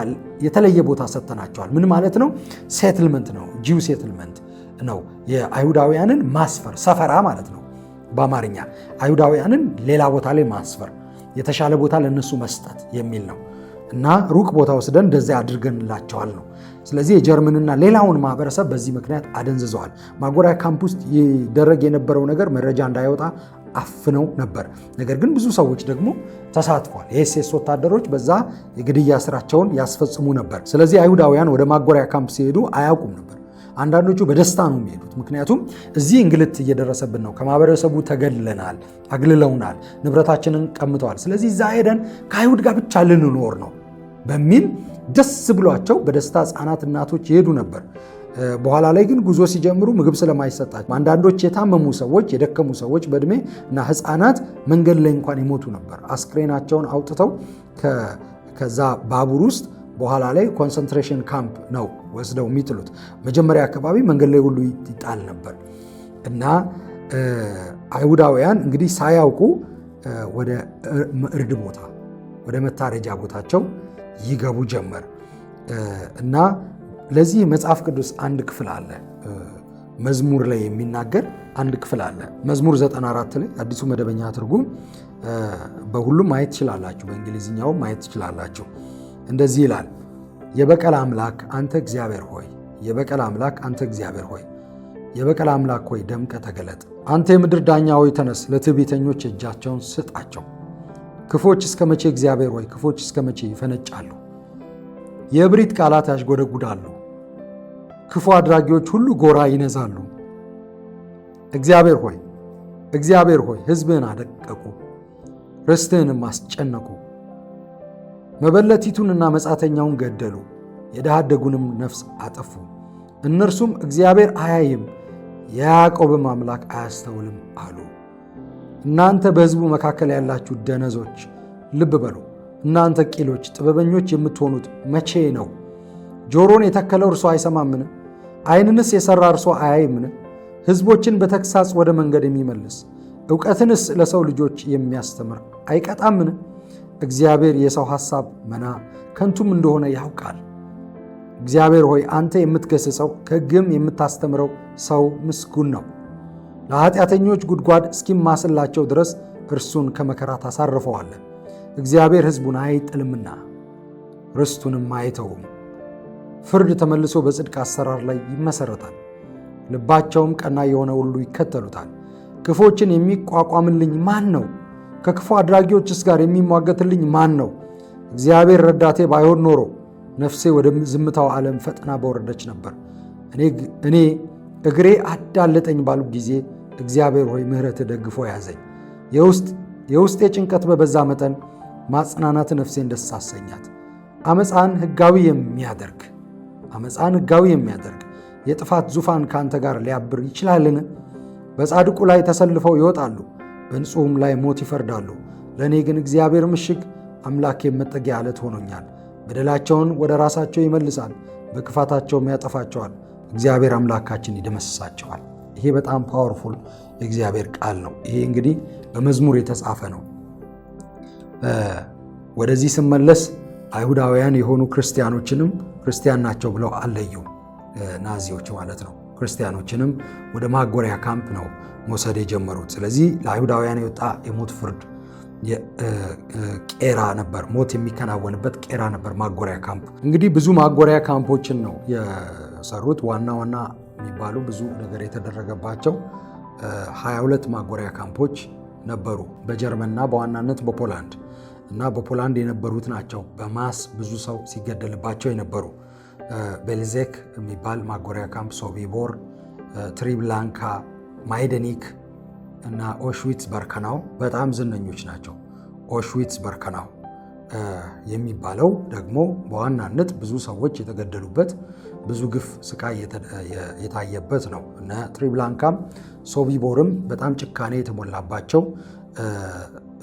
የተለየ ቦታ ሰጥተናቸዋል። ምን ማለት ነው? ሴትልመንት ነው፣ ጂው ሴትልመንት ነው። የአይሁዳውያንን ማስፈር ሰፈራ ማለት ነው በአማርኛ። አይሁዳውያንን ሌላ ቦታ ላይ ማስፈር፣ የተሻለ ቦታ ለነሱ መስጠት የሚል ነው እና ሩቅ ቦታ ወስደን እንደዚያ አድርገንላቸዋል ነው። ስለዚህ የጀርመንና ሌላውን ማህበረሰብ በዚህ ምክንያት አደንዝዘዋል። ማጎሪያ ካምፕ ውስጥ ይደረግ የነበረው ነገር መረጃ እንዳይወጣ አፍነው ነበር። ነገር ግን ብዙ ሰዎች ደግሞ ተሳትፏል። የኤስኤስ ወታደሮች በዛ የግድያ ስራቸውን ያስፈጽሙ ነበር። ስለዚህ አይሁዳውያን ወደ ማጎሪያ ካምፕ ሲሄዱ አያውቁም ነበር። አንዳንዶቹ በደስታ ነው የሚሄዱት። ምክንያቱም እዚህ እንግልት እየደረሰብን ነው፣ ከማህበረሰቡ ተገድለናል፣ አግልለውናል፣ ንብረታችንን ቀምተዋል። ስለዚህ እዛ ሄደን ከአይሁድ ጋር ብቻ ልንኖር ነው በሚል ደስ ብሏቸው በደስታ ህፃናት፣ እናቶች ይሄዱ ነበር። በኋላ ላይ ግን ጉዞ ሲጀምሩ ምግብ ስለማይሰጣቸው አንዳንዶች የታመሙ ሰዎች፣ የደከሙ ሰዎች በእድሜ እና ህፃናት መንገድ ላይ እንኳን ይሞቱ ነበር። አስክሬናቸውን አውጥተው ከዛ ባቡር ውስጥ በኋላ ላይ ኮንሰንትሬሽን ካምፕ ነው ወስደው የሚጥሉት። መጀመሪያ አካባቢ መንገድ ላይ ሁሉ ይጣል ነበር እና አይሁዳውያን እንግዲህ ሳያውቁ ወደ እርድ ቦታ፣ ወደ መታረጃ ቦታቸው ይገቡ ጀመር እና ለዚህ መጽሐፍ ቅዱስ አንድ ክፍል አለ፣ መዝሙር ላይ የሚናገር አንድ ክፍል አለ። መዝሙር 94 ላይ አዲሱ መደበኛ ትርጉም በሁሉም ማየት ትችላላችሁ፣ በእንግሊዝኛው ማየት ትችላላችሁ። እንደዚህ ይላል፣ የበቀል አምላክ አንተ እግዚአብሔር ሆይ፣ የበቀል አምላክ አንተ እግዚአብሔር ሆይ፣ የበቀል አምላክ ሆይ ደምቀ ተገለጥ። አንተ የምድር ዳኛ ሆይ ተነስ፣ ለትዕቢተኞች እጃቸውን ስጣቸው። ክፎች እስከ መቼ እግዚአብሔር ሆይ፣ ክፎች እስከ መቼ ይፈነጫሉ? የእብሪት ቃላት ያሽጎደጉዳሉ፣ ክፉ አድራጊዎች ሁሉ ጎራ ይነዛሉ። እግዚአብሔር ሆይ፣ እግዚአብሔር ሆይ ሕዝብህን አደቀቁ፣ ርስትህንም አስጨነቁ። መበለቲቱንና መጻተኛውን ገደሉ፣ የድሃ አደጉንም ነፍስ አጠፉ። እነርሱም እግዚአብሔር አያይም፣ የያዕቆብም አምላክ አያስተውልም አሉ። እናንተ በሕዝቡ መካከል ያላችሁ ደነዞች ልብ በሉ። እናንተ ቂሎች ጥበበኞች የምትሆኑት መቼ ነው? ጆሮን የተከለው እርሱ አይሰማምን? ዓይንንስ የሠራ እርሱ አያይምን? ሕዝቦችን በተግሣጽ ወደ መንገድ የሚመልስ ዕውቀትንስ ለሰው ልጆች የሚያስተምር አይቀጣምን? እግዚአብሔር የሰው ሐሳብ መና ከንቱም እንደሆነ ያውቃል። እግዚአብሔር ሆይ አንተ የምትገሥጸው ከሕግም የምታስተምረው ሰው ምስጉን ነው። ለኃጢአተኞች ጉድጓድ እስኪማስላቸው ድረስ እርሱን ከመከራ ታሳርፈዋለህ። እግዚአብሔር ሕዝቡን አይጥልምና ርስቱንም አይተውም። ፍርድ ተመልሶ በጽድቅ አሰራር ላይ ይመሠረታል። ልባቸውም ቀና የሆነ ሁሉ ይከተሉታል። ክፎችን የሚቋቋምልኝ ማን ነው? ከክፉ አድራጊዎችስ ጋር የሚሟገትልኝ ማን ነው? እግዚአብሔር ረዳቴ ባይሆን ኖሮ ነፍሴ ወደ ዝምታው ዓለም ፈጥና በወረደች ነበር። እኔ እግሬ አዳለጠኝ ባሉ ጊዜ እግዚአብሔር ሆይ ምሕረትህ ደግፎ ያዘኝ። የውስጤ ጭንቀት በበዛ መጠን ማጽናናት ነፍሴን ደስ አሰኛት። አመፃን ሕጋዊ የሚያደርግ የጥፋት ዙፋን ከአንተ ጋር ሊያብር ይችላልን? በጻድቁ ላይ ተሰልፈው ይወጣሉ፣ በንጹሕም ላይ ሞት ይፈርዳሉ። ለእኔ ግን እግዚአብሔር ምሽግ፣ አምላኬም መጠጊያ ዓለት ሆኖኛል። በደላቸውን ወደ ራሳቸው ይመልሳል፣ በክፋታቸውም ያጠፋቸዋል። እግዚአብሔር አምላካችን ይደመስሳቸዋል። ይሄ በጣም ፓወርፉል የእግዚአብሔር ቃል ነው። ይሄ እንግዲህ በመዝሙር የተጻፈ ነው። ወደዚህ ስመለስ አይሁዳውያን የሆኑ ክርስቲያኖችንም ክርስቲያን ናቸው ብለው አለዩም። ናዚዎች ማለት ነው። ክርስቲያኖችንም ወደ ማጎሪያ ካምፕ ነው መውሰድ የጀመሩት። ስለዚህ ለአይሁዳውያን የወጣ የሞት ፍርድ ቄራ ነበር፣ ሞት የሚከናወንበት ቄራ ነበር ማጎሪያ ካምፕ። እንግዲህ ብዙ ማጎሪያ ካምፖችን ነው የሰሩት። ዋና ዋና የሚባሉ ብዙ ነገር የተደረገባቸው 22 ማጎሪያ ካምፖች ነበሩ በጀርመንና በዋናነት በፖላንድ እና በፖላንድ የነበሩት ናቸው በማስ ብዙ ሰው ሲገደልባቸው የነበሩ። ቤልዜክ የሚባል ማጎሪያ ካምፕ፣ ሶቢቦር፣ ትሪብላንካ፣ ማይደኒክ እና ኦሽዊትስ በርከናው በጣም ዝነኞች ናቸው። ኦሽዊትስ በርከናው የሚባለው ደግሞ በዋናነት ብዙ ሰዎች የተገደሉበት ብዙ ግፍ ስቃይ የታየበት ነው። እነ ትሪብላንካም ሶቢቦርም በጣም ጭካኔ የተሞላባቸው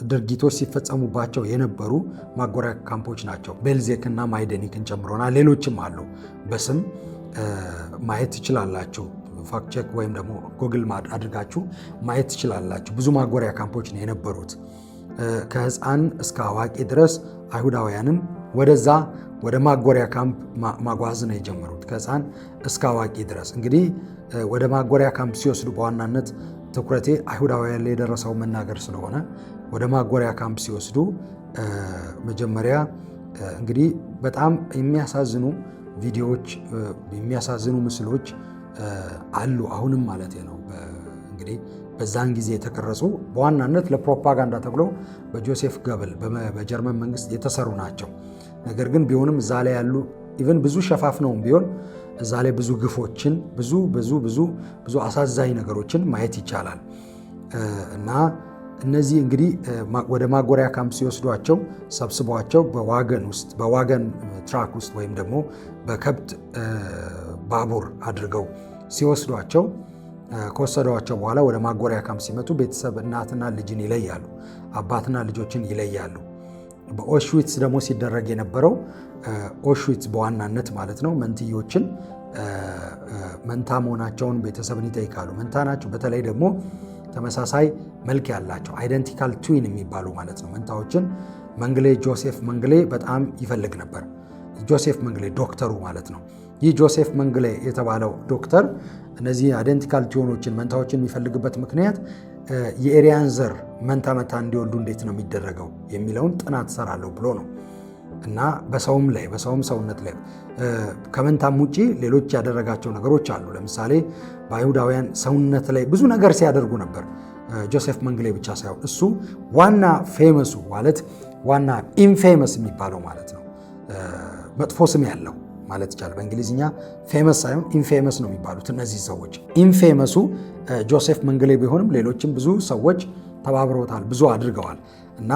ድርጊቶች ሲፈጸሙባቸው የነበሩ ማጎሪያ ካምፖች ናቸው። ቤልዜክ እና ማይደኒክን ጨምሮና ሌሎችም አሉ። በስም ማየት ትችላላችሁ። ፋክቸክ ወይም ደግሞ ጎግል አድርጋችሁ ማየት ትችላላችሁ። ብዙ ማጎሪያ ካምፖች ነው የነበሩት። ከህፃን እስከ አዋቂ ድረስ አይሁዳውያንን ወደዛ ወደ ማጎሪያ ካምፕ ማጓዝ ነው የጀመሩት። ከህፃን እስከ አዋቂ ድረስ እንግዲህ ወደ ማጎሪያ ካምፕ ሲወስዱ በዋናነት ትኩረቴ አይሁዳውያን ላይ የደረሰው መናገር ስለሆነ ወደ ማጎሪያ ካምፕ ሲወስዱ መጀመሪያ እንግዲህ በጣም የሚያሳዝኑ ቪዲዮዎች፣ የሚያሳዝኑ ምስሎች አሉ። አሁንም ማለት ነው እንግዲህ በዛን ጊዜ የተቀረጹ በዋናነት ለፕሮፓጋንዳ ተብሎ በጆሴፍ ገብል በጀርመን መንግስት የተሰሩ ናቸው። ነገር ግን ቢሆንም እዛ ላይ ያሉ ኢቨን ብዙ ሸፋፍነውም ቢሆን እዛ ላይ ብዙ ግፎችን ብዙ አሳዛኝ ነገሮችን ማየት ይቻላል። እና እነዚህ እንግዲህ ወደ ማጎሪያ ካምፕ ሲወስዷቸው ሰብስቧቸው በዋገን ትራክ ውስጥ ወይም ደግሞ በከብት ባቡር አድርገው ሲወስዷቸው ከወሰዷቸው በኋላ ወደ ማጎሪያ ካምፕ ሲመጡ ቤተሰብ እናትና ልጅን ይለያሉ፣ አባትና ልጆችን ይለያሉ። በኦሽዊትስ ደግሞ ሲደረግ የነበረው ኦሽዊትስ በዋናነት ማለት ነው መንትዮችን መንታ መሆናቸውን ቤተሰብን ይጠይቃሉ። መንታ ናቸው። በተለይ ደግሞ ተመሳሳይ መልክ ያላቸው አይደንቲካል ትዊን የሚባሉ ማለት ነው መንታዎችን መንግሌ ጆሴፍ መንግሌ በጣም ይፈልግ ነበር። ጆሴፍ መንግሌ ዶክተሩ ማለት ነው። ይህ ጆሴፍ መንግሌ የተባለው ዶክተር እነዚህ አይደንቲካል ትዊኖችን መንታዎችን የሚፈልግበት ምክንያት የኤሪያን ዘር መንታ እንዲወልዱ እንዴት ነው የሚደረገው የሚለውን ጥናት ሰራለሁ ብሎ ነው። እና በሰውም ሰውነት ላይ ከመንታም ውጪ ሌሎች ያደረጋቸው ነገሮች አሉ። ለምሳሌ በአይሁዳውያን ሰውነት ላይ ብዙ ነገር ሲያደርጉ ነበር። ጆሴፍ መንግሌ ብቻ ሳይሆን እሱ ዋና ፌመሱ ማለት ዋና ኢንፌመስ የሚባለው ማለት ነው መጥፎ ስም ያለው ማለት ይቻላል። በእንግሊዝኛ ፌመስ ሳይሆን ኢንፌመስ ነው የሚባሉት እነዚህ ሰዎች። ኢንፌመሱ ጆሴፍ መንግሌ ቢሆንም ሌሎችም ብዙ ሰዎች ተባብረውታል፣ ብዙ አድርገዋል። እና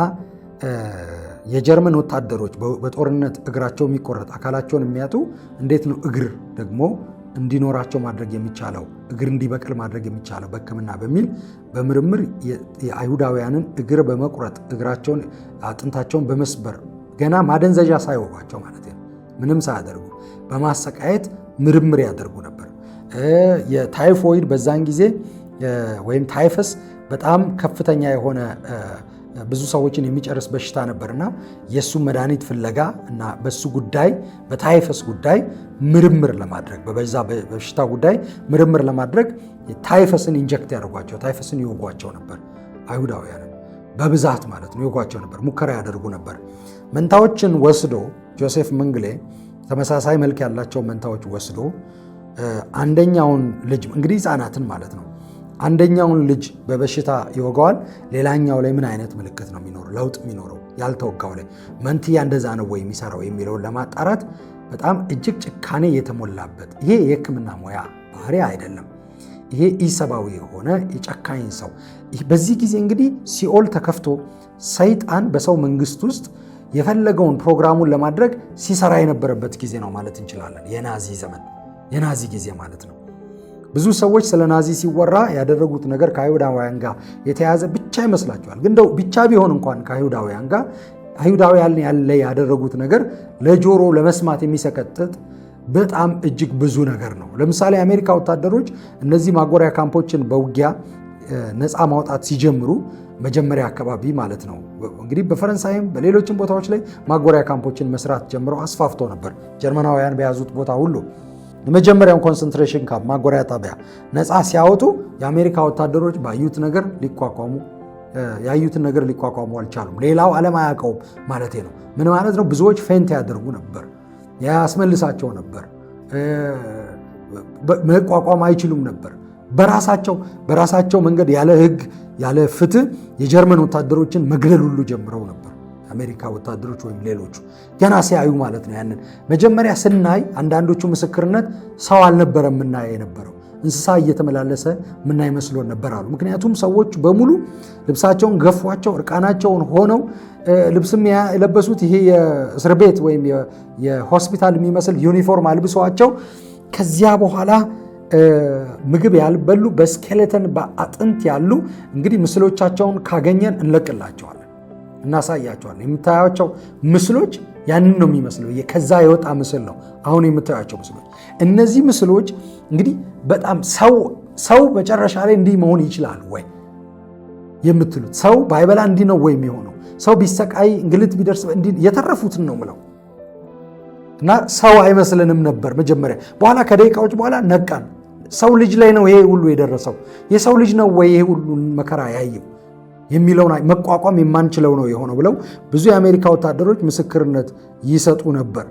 የጀርመን ወታደሮች በጦርነት እግራቸው የሚቆረጥ አካላቸውን የሚያጡ እንዴት ነው እግር ደግሞ እንዲኖራቸው ማድረግ የሚቻለው እግር እንዲበቅል ማድረግ የሚቻለው በሕክምና በሚል በምርምር የአይሁዳውያንን እግር በመቁረጥ እግራቸውን አጥንታቸውን በመስበር ገና ማደንዘዣ ሳይወጓቸው ማለት ነው ምንም ሳያደርጉ በማሰቃየት ምርምር ያደርጉ ነበር። የታይፎይድ በዛን ጊዜ ወይም ታይፈስ በጣም ከፍተኛ የሆነ ብዙ ሰዎችን የሚጨርስ በሽታ ነበርና የሱ መድኃኒት ፍለጋ እና በሱ ጉዳይ በታይፈስ ጉዳይ ምርምር ለማድረግ በዛ በሽታ ጉዳይ ምርምር ለማድረግ ታይፈስን ኢንጀክት ያደርጓቸው ታይፈስን ይወጓቸው ነበር። አይሁዳውያንን በብዛት ማለት ነው ይወጓቸው ነበር፣ ሙከራ ያደርጉ ነበር። መንታዎችን ወስዶ ጆሴፍ መንግሌ ተመሳሳይ መልክ ያላቸው መንታዎች ወስዶ አንደኛውን ልጅ እንግዲህ ህፃናትን ማለት ነው አንደኛውን ልጅ በበሽታ ይወጋዋል። ሌላኛው ላይ ምን አይነት ምልክት ነው የሚኖረው ለውጥ የሚኖረው ያልተወጋው ላይ መንትያ እንደዛ ነው ወይ የሚሰራው የሚለውን ለማጣራት በጣም እጅግ ጭካኔ የተሞላበት ይሄ የሕክምና ሙያ ባህሪ አይደለም። ይሄ ኢሰብአዊ የሆነ የጨካኝ ሰው በዚህ ጊዜ እንግዲህ ሲኦል ተከፍቶ ሰይጣን በሰው መንግስት ውስጥ የፈለገውን ፕሮግራሙን ለማድረግ ሲሰራ የነበረበት ጊዜ ነው ማለት እንችላለን። የናዚ ዘመን የናዚ ጊዜ ማለት ነው። ብዙ ሰዎች ስለ ናዚ ሲወራ ያደረጉት ነገር ከአይሁዳውያን ጋር የተያዘ ብቻ ይመስላቸዋል። ግን እንደው ብቻ ቢሆን እንኳን ከአይሁዳውያን ጋር አይሁዳውያን ያለ ያደረጉት ነገር ለጆሮ ለመስማት የሚሰቀጥጥ በጣም እጅግ ብዙ ነገር ነው። ለምሳሌ የአሜሪካ ወታደሮች እነዚህ ማጎሪያ ካምፖችን በውጊያ ነፃ ማውጣት ሲጀምሩ መጀመሪያ አካባቢ ማለት ነው እንግዲህ በፈረንሳይም በሌሎችም ቦታዎች ላይ ማጎሪያ ካምፖችን መስራት ጀምረው አስፋፍተው ነበር። ጀርመናውያን በያዙት ቦታ ሁሉ የመጀመሪያውን ኮንሰንትሬሽን ካምፕ ማጎሪያ ጣቢያ ነፃ ሲያወጡ የአሜሪካ ወታደሮች ያዩትን ነገር ሊቋቋሙ አልቻሉም። ሌላው ዓለም አያውቀውም ማለት ነው። ምን ማለት ነው? ብዙዎች ፌንት ያደርጉ ነበር፣ ያስመልሳቸው ነበር፣ መቋቋም አይችሉም ነበር። በራሳቸው መንገድ ያለ ሕግ ያለ ፍትህ የጀርመን ወታደሮችን መግደል ሁሉ ጀምረው ነበር። የአሜሪካ ወታደሮች ወይም ሌሎቹ ገና ሲያዩ ማለት ነው። ያንን መጀመሪያ ስናይ አንዳንዶቹ ምስክርነት ሰው አልነበረም የምናየ የነበረው እንስሳ እየተመላለሰ ምናይ መስሎን ነበር አሉ። ምክንያቱም ሰዎች በሙሉ ልብሳቸውን ገፏቸው እርቃናቸውን ሆነው ልብስም የለበሱት ይሄ የእስር ቤት ወይም የሆስፒታል የሚመስል ዩኒፎርም አልብሰዋቸው ከዚያ በኋላ ምግብ ያልበሉ በስኬሌተን በአጥንት ያሉ እንግዲህ ምስሎቻቸውን ካገኘን እንለቅላቸዋለን፣ እናሳያቸዋለን። የምታያቸው ምስሎች ያንን ነው የሚመስለው። ከዛ የወጣ ምስል ነው አሁን የምታያቸው ምስሎች። እነዚህ ምስሎች እንግዲህ በጣም ሰው መጨረሻ ላይ እንዲህ መሆን ይችላል ወይ የምትሉት፣ ሰው ባይበላ እንዲህ ነው ወይ የሚሆነው? ሰው ቢሰቃይ እንግልት ቢደርስ እንዲህ የተረፉትን ነው ምለው እና ሰው አይመስልንም ነበር መጀመሪያ። በኋላ ከደቂቃዎች በኋላ ነቃን። ሰው ልጅ ላይ ነው ይሄ ሁሉ የደረሰው፣ የሰው ልጅ ነው ወይ ይሄ ሁሉ መከራ ያየው የሚለውን መቋቋም የማንችለው ነው የሆነው ብለው ብዙ የአሜሪካ ወታደሮች ምስክርነት ይሰጡ ነበር።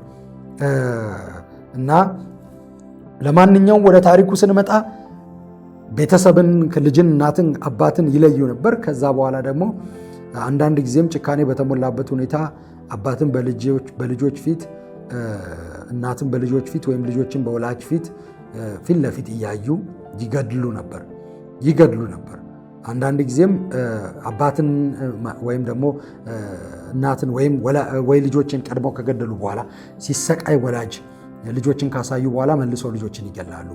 እና ለማንኛውም ወደ ታሪኩ ስንመጣ ቤተሰብን፣ ልጅን፣ እናትን፣ አባትን ይለዩ ነበር። ከዛ በኋላ ደግሞ አንዳንድ ጊዜም ጭካኔ በተሞላበት ሁኔታ አባትን በልጆች ፊት፣ እናትን በልጆች ፊት ወይም ልጆችን በወላጅ ፊት ለፊት እያዩ ይገድሉ ነበር። አንዳንድ ጊዜም አባትን ወይም ደግሞ እናትን ወይ ልጆችን ቀድመው ከገደሉ በኋላ ሲሰቃይ ወላጅ ልጆችን ካሳዩ በኋላ መልሰው ልጆችን ይገላሉ።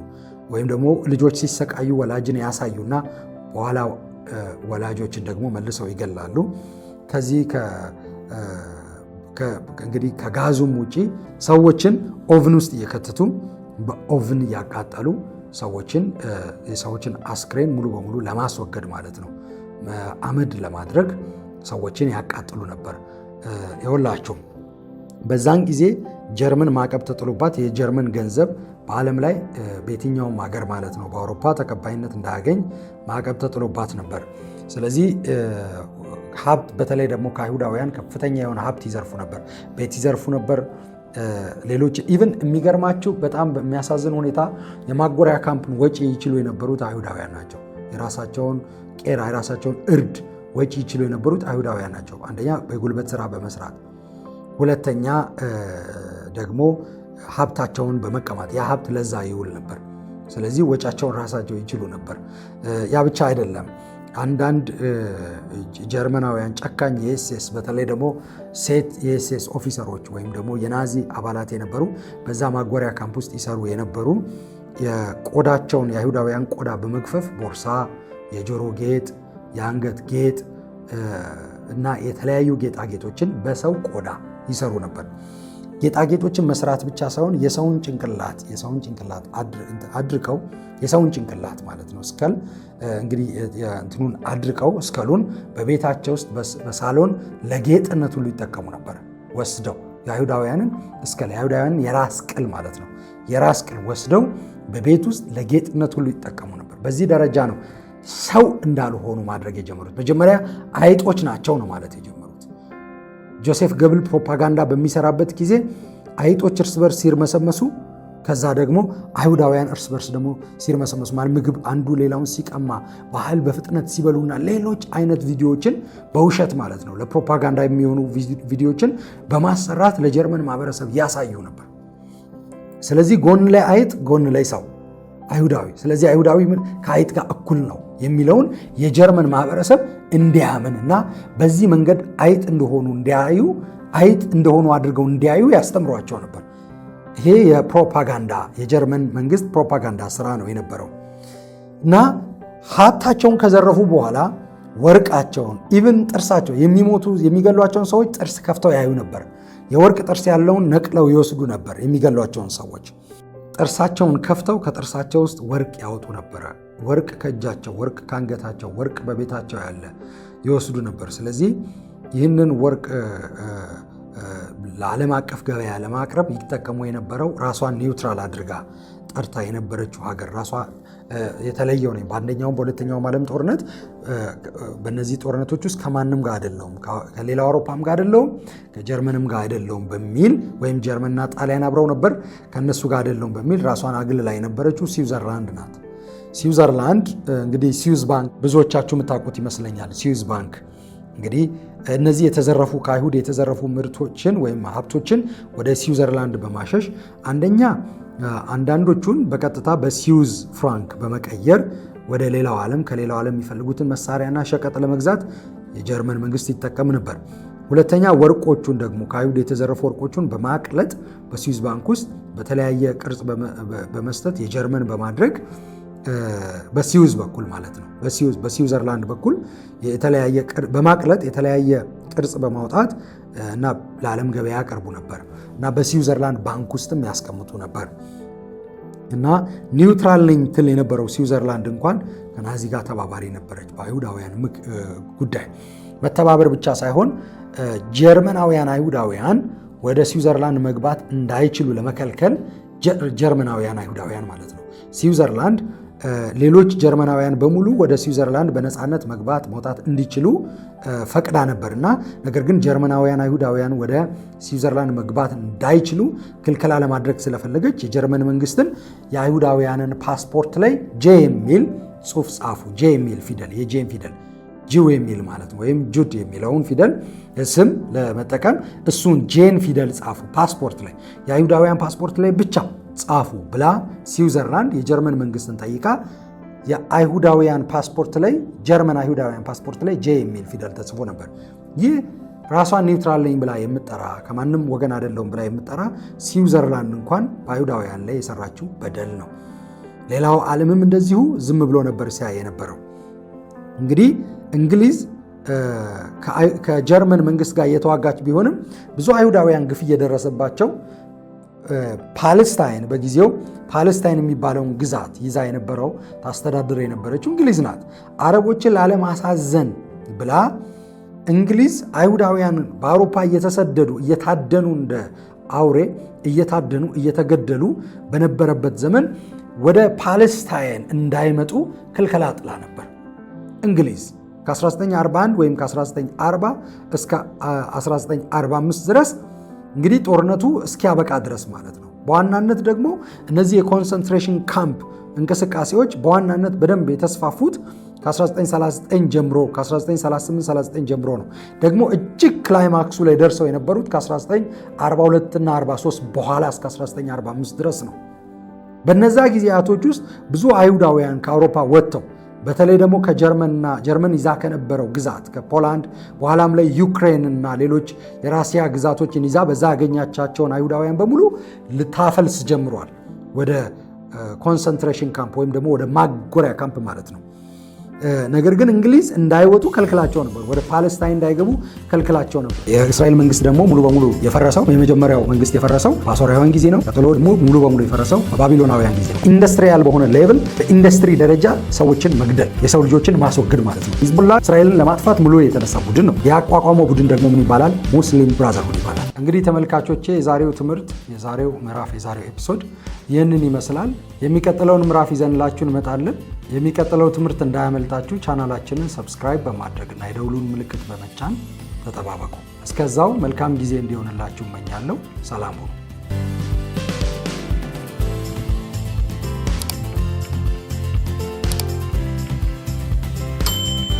ወይም ደግሞ ልጆች ሲሰቃዩ ወላጅን ያሳዩና በኋላ ወላጆችን ደግሞ መልሰው ይገላሉ። ከዚህ እንግዲህ ከጋዙም ውጪ ሰዎችን ኦቭን ውስጥ እየከተቱ በኦቭን እያቃጠሉ የሰዎችን አስክሬን ሙሉ በሙሉ ለማስወገድ ማለት ነው አመድ ለማድረግ ሰዎችን ያቃጥሉ ነበር። ይኸውላችሁ በዛን ጊዜ ጀርመን ማዕቀብ ተጥሎባት የጀርመን ገንዘብ በዓለም ላይ በየትኛውም ሀገር ማለት ነው በአውሮፓ ተቀባይነት እንዳያገኝ ማዕቀብ ተጥሎባት ነበር። ስለዚህ ሀብት በተለይ ደግሞ ከአይሁዳውያን ከፍተኛ የሆነ ሀብት ይዘርፉ ነበር፣ ቤት ይዘርፉ ነበር። ሌሎች ኢቭን የሚገርማችሁ በጣም በሚያሳዝን ሁኔታ የማጎሪያ ካምፕን ወጪ ይችሉ የነበሩት አይሁዳውያን ናቸው። የራሳቸውን ቄራ የራሳቸውን እርድ ወጪ ይችሉ የነበሩት አይሁዳውያን ናቸው። አንደኛ በጉልበት ስራ በመስራት፣ ሁለተኛ ደግሞ ሀብታቸውን በመቀማት ያ ሀብት ለዛ ይውል ነበር። ስለዚህ ወጫቸውን ራሳቸው ይችሉ ነበር። ያ ብቻ አይደለም። አንዳንድ ጀርመናውያን ጨካኝ የኤስኤስ በተለይ ደግሞ ሴት የኤስኤስ ኦፊሰሮች ወይም ደግሞ የናዚ አባላት የነበሩ በዛ ማጎሪያ ካምፕ ውስጥ ይሰሩ የነበሩ የቆዳቸውን የአይሁዳውያን ቆዳ በመግፈፍ ቦርሳ፣ የጆሮ ጌጥ፣ የአንገት ጌጥ እና የተለያዩ ጌጣጌጦችን በሰው ቆዳ ይሰሩ ነበር። ጌጣጌጦችን መስራት ብቻ ሳይሆን የሰውን ጭንቅላት አድርቀው የሰውን ጭንቅላት ማለት ነው እስከል እንግዲህ እንትኑን አድርቀው እስከሉን በቤታቸው ውስጥ በሳሎን ለጌጥነት ሁሉ ይጠቀሙ ነበር። ወስደው የአይሁዳውያንን እስከል የአይሁዳውያንን የራስ ቅል ማለት ነው የራስ ቅል ወስደው በቤት ውስጥ ለጌጥነት ሁሉ ይጠቀሙ ነበር። በዚህ ደረጃ ነው ሰው እንዳልሆኑ ማድረግ የጀመሩት። መጀመሪያ አይጦች ናቸው ነው ማለት የጀመሩት። ጆሴፍ ገብል ፕሮፓጋንዳ በሚሰራበት ጊዜ አይጦች እርስ በርስ ሲርመሰመሱ፣ ከዛ ደግሞ አይሁዳውያን እርስ በርስ ደግሞ ሲርመሰመሱ ማለት ምግብ አንዱ ሌላውን ሲቀማ፣ ባህል በፍጥነት ሲበሉና ሌሎች አይነት ቪዲዮዎችን በውሸት ማለት ነው ለፕሮፓጋንዳ የሚሆኑ ቪዲዮዎችን በማሰራት ለጀርመን ማህበረሰብ ያሳዩ ነበር። ስለዚህ ጎን ላይ አይጥ ጎን ላይ ሰው አይሁዳዊ፣ ስለዚህ አይሁዳዊ ከአይጥ ጋር እኩል ነው የሚለውን የጀርመን ማህበረሰብ እንዲያምንና በዚህ መንገድ አይጥ እንደሆኑ አድርገው እንዲያዩ ያስተምሯቸው ነበር። ይሄ የጀርመን መንግስት ፕሮፓጋንዳ ስራ ነው የነበረው እና ሀብታቸውን ከዘረፉ በኋላ ወርቃቸውን ኢቭን ጥርሳቸው የሚገሏቸውን ሰዎች ጥርስ ከፍተው ያዩ ነበር። የወርቅ ጥርስ ያለውን ነቅለው ይወስዱ ነበር የሚገሏቸውን ሰዎች። ጥርሳቸውን ከፍተው ከጥርሳቸው ውስጥ ወርቅ ያወጡ ነበረ። ወርቅ ከእጃቸው፣ ወርቅ ከአንገታቸው፣ ወርቅ በቤታቸው ያለ ይወስዱ ነበር። ስለዚህ ይህንን ወርቅ ለዓለም አቀፍ ገበያ ለማቅረብ ይጠቀሙ የነበረው ራሷን ኒውትራል አድርጋ ጠርታ የነበረችው ሀገር ራሷ የተለየው ነኝ በአንደኛውም በሁለተኛውም ዓለም ጦርነት በእነዚህ ጦርነቶች ውስጥ ከማንም ጋር አይደለሁም፣ ከሌላው አውሮፓም ጋር አይደለሁም፣ ከጀርመንም ጋር አይደለሁም በሚል ወይም ጀርመንና ጣሊያን አብረው ነበር ከነሱ ጋር አይደለሁም በሚል ራሷን አግልላ የነበረችው ስዊዘርላንድ ናት። ስዊዘርላንድ እንግዲህ ስዊዝ ባንክ ብዙዎቻችሁ የምታውቁት ይመስለኛል። ስዊዝ ባንክ እንግዲህ እነዚህ የተዘረፉ ከአይሁድ የተዘረፉ ምርቶችን ወይም ሀብቶችን ወደ ስዊዘርላንድ በማሸሽ አንዳንዶቹን በቀጥታ በስዊዝ ፍራንክ በመቀየር ወደ ሌላው ዓለም ከሌላው ዓለም የሚፈልጉትን መሳሪያና ሸቀጥ ለመግዛት የጀርመን መንግስት ይጠቀም ነበር። ሁለተኛ ወርቆቹን ደግሞ ከአይሁድ የተዘረፉ ወርቆቹን በማቅለጥ በስዊዝ ባንክ ውስጥ በተለያየ ቅርጽ በመስጠት የጀርመን በማድረግ በስዊዝ በኩል ማለት ነው በስዊዘርላንድ በኩል የተለያየ በማቅለጥ የተለያየ ቅርጽ በማውጣት እና ለዓለም ገበያ ያቀርቡ ነበር እና በስዊዘርላንድ ባንክ ውስጥም ያስቀምጡ ነበር እና ኒውትራል ነኝ ትል የነበረው ስዊዘርላንድ እንኳን ከናዚ ጋር ተባባሪ ነበረች። በአይሁዳውያን ጉዳይ መተባበር ብቻ ሳይሆን ጀርመናውያን አይሁዳውያን ወደ ስዊዘርላንድ መግባት እንዳይችሉ ለመከልከል ጀርመናውያን አይሁዳውያን ማለት ነው ስዊዘርላንድ ሌሎች ጀርመናውያን በሙሉ ወደ ስዊዘርላንድ በነፃነት መግባት መውጣት እንዲችሉ ፈቅዳ ነበርና ነገር ግን ጀርመናውያን አይሁዳውያን ወደ ስዊዘርላንድ መግባት እንዳይችሉ ክልከላ ለማድረግ ስለፈለገች የጀርመን መንግስትን የአይሁዳውያንን ፓስፖርት ላይ ጄ የሚል ጽሑፍ ጻፉ። ጄ የሚል ፊደል የጄን ፊደል ጂው የሚል ማለት ነው ወይም ጁድ የሚለውን ፊደል ስም ለመጠቀም እሱን ጄን ፊደል ጻፉ ፓስፖርት ላይ የአይሁዳውያን ፓስፖርት ላይ ብቻ ጻፉ ብላ ስዊዘርላንድ የጀርመን መንግስትን ጠይቃ የአይሁዳውያን ፓስፖርት ላይ ጀርመን አይሁዳውያን ፓስፖርት ላይ ጄ የሚል ፊደል ተጽፎ ነበር። ይህ ራሷን ኒውትራል ነኝ ብላ የምትጠራ ከማንም ወገን አይደለሁም ብላ የምትጠራ ስዊዘርላንድ እንኳን በአይሁዳውያን ላይ የሰራችው በደል ነው። ሌላው ዓለምም እንደዚሁ ዝም ብሎ ነበር ሲያይ የነበረው። እንግዲህ እንግሊዝ ከጀርመን መንግስት ጋር እየተዋጋች ቢሆንም ብዙ አይሁዳውያን ግፍ እየደረሰባቸው ፓለስታይን በጊዜው ፓለስታይን የሚባለውን ግዛት ይዛ የነበረው ታስተዳድር የነበረችው እንግሊዝ ናት። አረቦችን ላለማሳዘን ብላ እንግሊዝ አይሁዳውያን በአውሮፓ እየተሰደዱ እየታደኑ እንደ አውሬ እየታደኑ እየተገደሉ በነበረበት ዘመን ወደ ፓለስታይን እንዳይመጡ ክልከላ ጥላ ነበር እንግሊዝ ከ1941 ወይም ከ1940 እስከ 1945 ድረስ እንግዲህ ጦርነቱ እስኪያበቃ ድረስ ማለት ነው። በዋናነት ደግሞ እነዚህ የኮንሰንትሬሽን ካምፕ እንቅስቃሴዎች በዋናነት በደንብ የተስፋፉት ከ1939 ጀምሮ ከ1938-39 ጀምሮ ነው። ደግሞ እጅግ ክላይማክሱ ላይ ደርሰው የነበሩት ከ1942 እና 43 በኋላ እስከ 1945 ድረስ ነው። በነዛ ጊዜያቶች ውስጥ ብዙ አይሁዳውያን ከአውሮፓ ወጥተው በተለይ ደግሞ ጀርመን ይዛ ከነበረው ግዛት ከፖላንድ በኋላም ላይ ዩክሬን እና ሌሎች የራሲያ ግዛቶችን ይዛ በዛ ያገኛቻቸውን አይሁዳውያን በሙሉ ልታፈልስ ጀምሯል። ወደ ኮንሰንትሬሽን ካምፕ ወይም ደግሞ ወደ ማጎሪያ ካምፕ ማለት ነው። ነገር ግን እንግሊዝ እንዳይወጡ ከልክላቸው ነበር። ወደ ፓለስታይን እንዳይገቡ ከልክላቸው ነበር። የእስራኤል መንግስት ደግሞ ሙሉ በሙሉ የፈረሰው የመጀመሪያው መንግስት የፈረሰው በአሦራውያን ጊዜ ነው። ቀጥሎ ደግሞ ሙሉ በሙሉ የፈረሰው በባቢሎናውያን ጊዜ ነው። ኢንዱስትሪያል በሆነ ሌቭል በኢንዱስትሪ ደረጃ ሰዎችን መግደል፣ የሰው ልጆችን ማስወገድ ማለት ነው። ሂዝቡላ እስራኤልን ለማጥፋት ሙሉ የተነሳ ቡድን ነው። ያቋቋመው ቡድን ደግሞ ምን ይባላል? ሙስሊም ብራዘርሁድ ይባላል። እንግዲህ ተመልካቾቼ የዛሬው ትምህርት የዛሬው ምዕራፍ የዛሬው ኤፒሶድ ይህንን ይመስላል። የሚቀጥለውን ምዕራፍ ይዘንላችሁ እንመጣለን። የሚቀጥለው ትምህርት እንዳያመልጣችሁ ቻናላችንን ሰብስክራይብ በማድረግና የደውሉን ምልክት በመጫን ተጠባበቁ። እስከዛው መልካም ጊዜ እንዲሆንላችሁ እመኛለሁ። ሰላም ሁኑ።